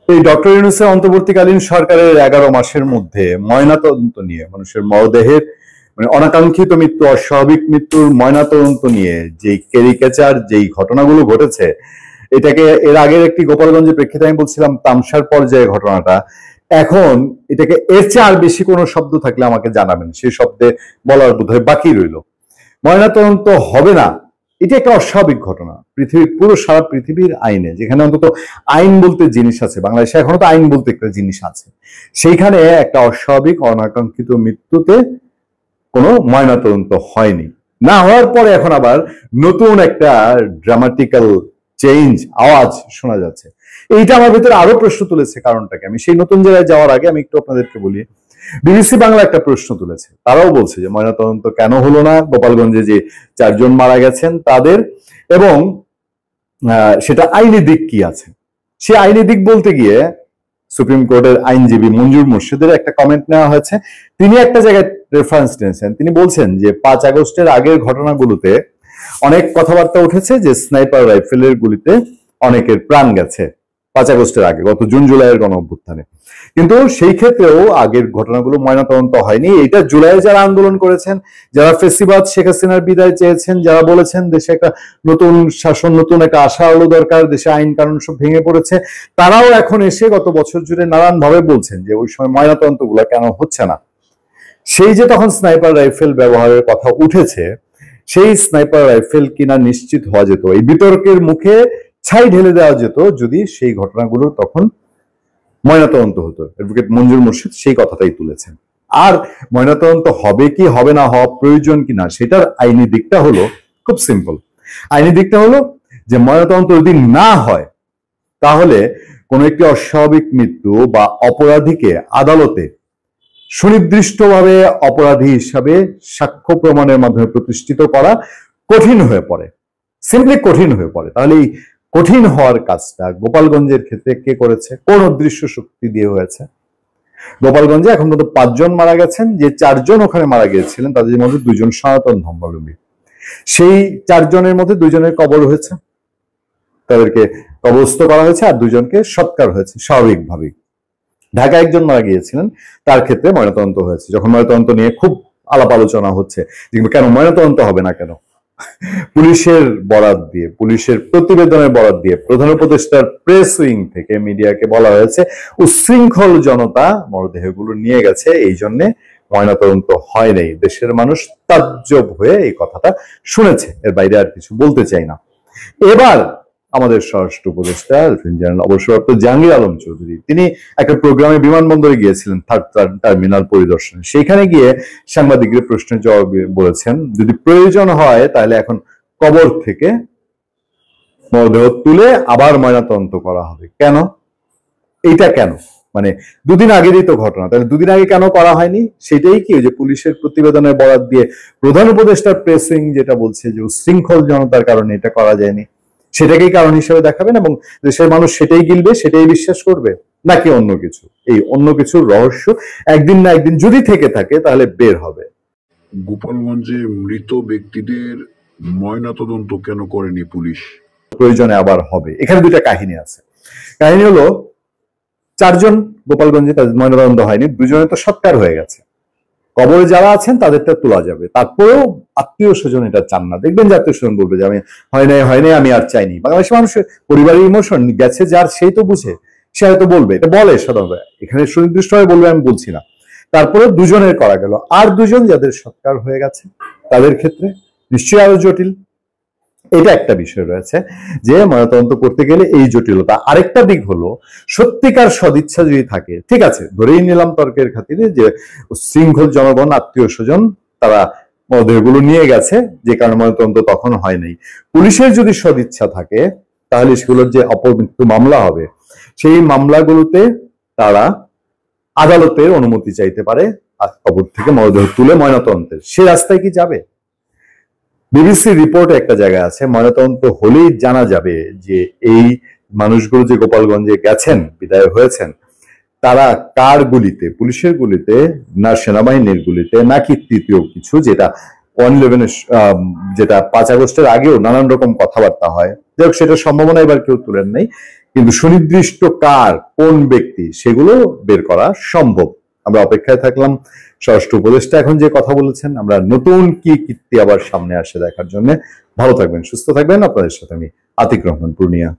এই ডক্টর ইউনূসের অন্তর্বর্তীকালীন সরকারের 11 মাসের মধ্যে ময়নাতদন্ত নিয়ে মানুষের মরদেহের মানে অনাকাঙ্ক্ষিত মৃত্যু, অস্বাভাবিক মৃত্যুর ময়নাতদন্ত নিয়ে যেই ক্যারিকেচার, যেই ঘটনাগুলো ঘটেছে, এটাকে এর আগের একটি গোপালগঞ্জের প্রেক্ষিতে আমি বলছিলাম তামসার পর্যায়ে ঘটনাটা। এখন এটাকে এর চেয়ে আর বেশি কোনো শব্দ থাকলে আমাকে জানাবেন, সেই শব্দে বলার বোধহয় বাকি রইল। ময়নাতদন্ত হবে না, এটা একটা অস্বাভাবিক ঘটনা। পৃথিবীর পুরো সারা পৃথিবীর আইনে, যেখানে অন্তত আইন বলতে জিনিস আছে, বাংলাদেশে এখনো তো আইন বলতে একটা জিনিস আছে, সেইখানে একটা অস্বাভাবিক অনাকাঙ্ক্ষিত মৃত্যুতে কোনো ময়নাতদন্ত হয়নি। না হওয়ার পরে এখন আবার নতুন একটা ড্রামাটিক্যাল চেঞ্জ আওয়াজ শোনা যাচ্ছে। এইটা আমার ভিতরে আরো প্রশ্ন তুলেছে। কারণটাকে আমি সেই নতুন জায়গায় যাওয়ার আগে আমি একটু আপনাদেরকে বলি, বিবিসি বাংলা একটা প্রশ্ন তুলেছে। তারাও বলছে যে ময়নাতদন্ত কেন হলো না গোপালগঞ্জে যে 4 জন মারা গেছেন তাদের, এবং সেটা আইনি দিক কি আছে। সে আইনি দিক বলতে গিয়ে সুপ্রিম কোর্টের আইনজীবী মঞ্জুর মুর্শিদের একটা কমেন্ট নেওয়া হয়েছে। তিনি একটা জায়গায় রেফারেন্স নিয়েছেন, তিনি বলছেন যে 5 আগস্টের আগের ঘটনাগুলোতে অনেক কথাবার্তা উঠেছে যে স্নাইপার রাইফেলের গুলিতে অনেকের প্রাণ গেছে 5 আগস্টের আগে, গত জুন জুলাইয়ের গণ অভ্যুত্থানে। কিন্তু সেই ক্ষেত্রেও আগের ঘটনাগুলো ময়নাতদন্ত হয়নি। এটা জুলাইয়ে যারা আন্দোলন করেছেন, যারা ফেসিবাদ শেখ হাসিনার বিদায় চেয়েছেন, যারা বলেছেন দেশে একটা নতুন শাসন, নতুন একটা আশা আলো দরকার, দেশে আইন কানুন সব ভেঙে পড়েছে, তারাও এখন এসে গত বছর জুড়ে নানান ভাবে বলছেন যে ওই সময় ময়নাতদন্ত গুলা কেন হচ্ছে না। সেই যে তখন স্নাইপার রাইফেল ব্যবহারের কথা উঠেছে, সেই স্নাইপার রাইফেল কিনা নিশ্চিত হওয়া যেত, এই বিতর্কের মুখে ছাই ঢেলে দেওয়া যেত যদি সেই ঘটনাগুলো তখন ময়নাতদন্ত হতো। অ্যাডভোকেট মঞ্জুর মুর্শিদ সেই কথাটাই তুলেছেন। আর ময়নাতদন্ত হবে কি হবে না, হওয়া প্রয়োজন কিনা, সেটার আইনি দিকটা হলো খুব সিম্পল। আইনি দিকটা হলো যে ময়নাতদন্ত যদি না হয় তাহলে কোন একটি অস্বাভাবিক মৃত্যু বা অপরাধীকে আদালতে সুনির্দিষ্টভাবে অপরাধী হিসাবে সাক্ষ্য প্রমাণের মাধ্যমে প্রতিষ্ঠিত করা কঠিন হয়ে পড়ে, সিম্পলি কঠিন হয়ে পড়ে। তাহলে এই কঠিন হওয়ার কাজটা গোপালগঞ্জের ক্ষেত্রে কে করেছে, কোন অদৃশ্য শক্তি দিয়ে হয়েছে? গোপালগঞ্জে এখন পর্যন্ত 5 জন মারা গেছেন। যে 4 জন ওখানে মারা গিয়েছিলেন তাদের মধ্যে 2 জন সনাতন ধর্মাবলম্বী। সেই 4 জনের মধ্যে 2 জনের কবর হয়েছে, তাদেরকে কবরস্থ করা হয়েছে, আর 2 জনকে সৎকার হয়েছে স্বাভাবিকভাবেই। ঢাকা 1 জন মারা গিয়েছিলেন, তার ক্ষেত্রে ময়নাতদন্ত হয়েছে। যখন ময়নাতদন্ত নিয়ে খুব আলাপ আলোচনা হচ্ছে কেন ময়নাতদন্ত হবে না কেন, পুলিশের বরাত দিয়ে, পুলিশের প্রতিবেদনের বরাত দিয়ে, প্রধান উপদেষ্টার প্রেস উইং থেকে মিডিয়াকে বলা হয়েছে উচ্ছৃঙ্খল জনতা মরদেহগুলো নিয়ে গেছে, এই জন্য ময়নাতদন্ত হয় নাই। দেশের মানুষ তাজ্জব হয়ে এই কথাটা শুনেছে, এর বাইরে আর কিছু বলতে চাই না। এবার আমাদের স্বরাষ্ট্র উপদেষ্টা লেফটেন্যান্ট জেনারেল অবসরপ্রাপ্ত জাহাঙ্গীর আলম চৌধুরী, তিনি একটা প্রোগ্রামে বিমানবন্দরে গিয়েছিলেন, 3rd টার্মিনাল পরিদর্শনে। সেখানে গিয়ে সাংবাদিকদের প্রশ্নের জবাব বলেছেন যদি প্রয়োজন হয় তাহলে এখন কবর থেকে মরদেহ তুলে আবার ময়নাতদন্ত করা হবে। কেন? এইটা কেন? মানে 2 দিন আগেরই তো ঘটনা, তাহলে 2 দিন আগে কেন করা হয়নি? সেটাই কি যে পুলিশের প্রতিবেদনের বরাত দিয়ে প্রধান উপদেষ্টার প্রেস উইং যেটা বলছে যে উচ্ছৃঙ্খল জনতার কারণে এটা করা যায়নি, সেটাকেই কারণ হিসেবে দেখাবেন এবং দেশের মানুষ সেটাই গিলবে, সেটাই বিশ্বাস করবে, নাকি অন্য কিছু? এই অন্য কিছুর রহস্য একদিন না একদিন যদি থেকে থাকে তাহলে বের হবে। গোপালগঞ্জে মৃত ব্যক্তিদের ময়নাতদন্ত কেন করেনি পুলিশ? প্রয়োজনে আবার হবে। এখানে 2টা কাহিনী আছে। কাহিনী হলো 4 জন গোপালগঞ্জে তাদের ময়নাতদন্ত হয়নি, 2 জনের তো সৎকার হয়ে গেছে, কবরে যারা আছেন তাদেরটা তোলা যাবে। তারপরেও আত্মীয় স্বজন এটা চান না। দেখবেন যে আত্মীয় স্বজন বলবে যে আমি হয় নাই আমি আর চাইনি। বাংলাদেশের মানুষের পরিবারের ইমোশন গেছে যার, সেই তো বুঝে, সে হয়তো বলবে, এটা বলে সাধারণত, এখানে সুনির্দিষ্টভাবে বলবে আমি বলছি না। তারপরে 2 জনের করা গেল, আর 2 জন যাদের সৎকার হয়ে গেছে তাদের ক্ষেত্রে নিশ্চয়ই আরো জটিল। এটা একটা বিষয় রয়েছে যে ময়নাতদন্ত করতে গেলে এই জটিলতা। আরেকটা দিক হলো সত্যিকার সদিচ্ছা যদি থাকে, ঠিক আছে ধরেই নিলাম তর্কের খাতিরে যে শৃঙ্খল জনগণ, আত্মীয় স্বজন তারা মরদেহগুলো নিয়ে গেছে, যে কারণে ময়নাতদন্ত তখন হয় নাই। পুলিশের যদি সদিচ্ছা থাকে তাহলে সেগুলোর যে অপমৃত্যু মামলা হবে, সেই মামলাগুলোতে তারা আদালতের অনুমতি চাইতে পারে আর কবর থেকে মরদেহ তুলে ময়নাতদন্তের। সে রাস্তায় কি যাবে? বিবিসি রিপোর্টে একটা জায়গায় আছে ময়নাতদন্ত হলেই জানা যাবে যে এই মানুষগুলো যে গোপালগঞ্জে গেছেন, বিদায় হয়েছেন, তারা কার গুলিতে, পুলিশের গুলিতে না সেনাবাহিনীর গুলিতে, নাকি তৃতীয় কিছু, যেটা 1/11 যেটা 5 আগস্টের আগেও নানান রকম কথাবার্তা হয়। যাই হোক, সেটার সম্ভাবনা এবার কেউ তুলেন নাই। কিন্তু সুনির্দিষ্ট কার, কোন ব্যক্তি, সেগুলো বের করা সম্ভব। আমরা অপেক্ষায় থাকলাম স্বরাষ্ট্র উপদেষ্টা এখন যে কথা বলেছেন, আমরা নতুন কি কীর্তি আবার সামনে আসে দেখার জন্য। ভালো থাকবেন, সুস্থ থাকবেন। আপনাদের সাথে আমি আতিক রহমান পূর্ণিয়া।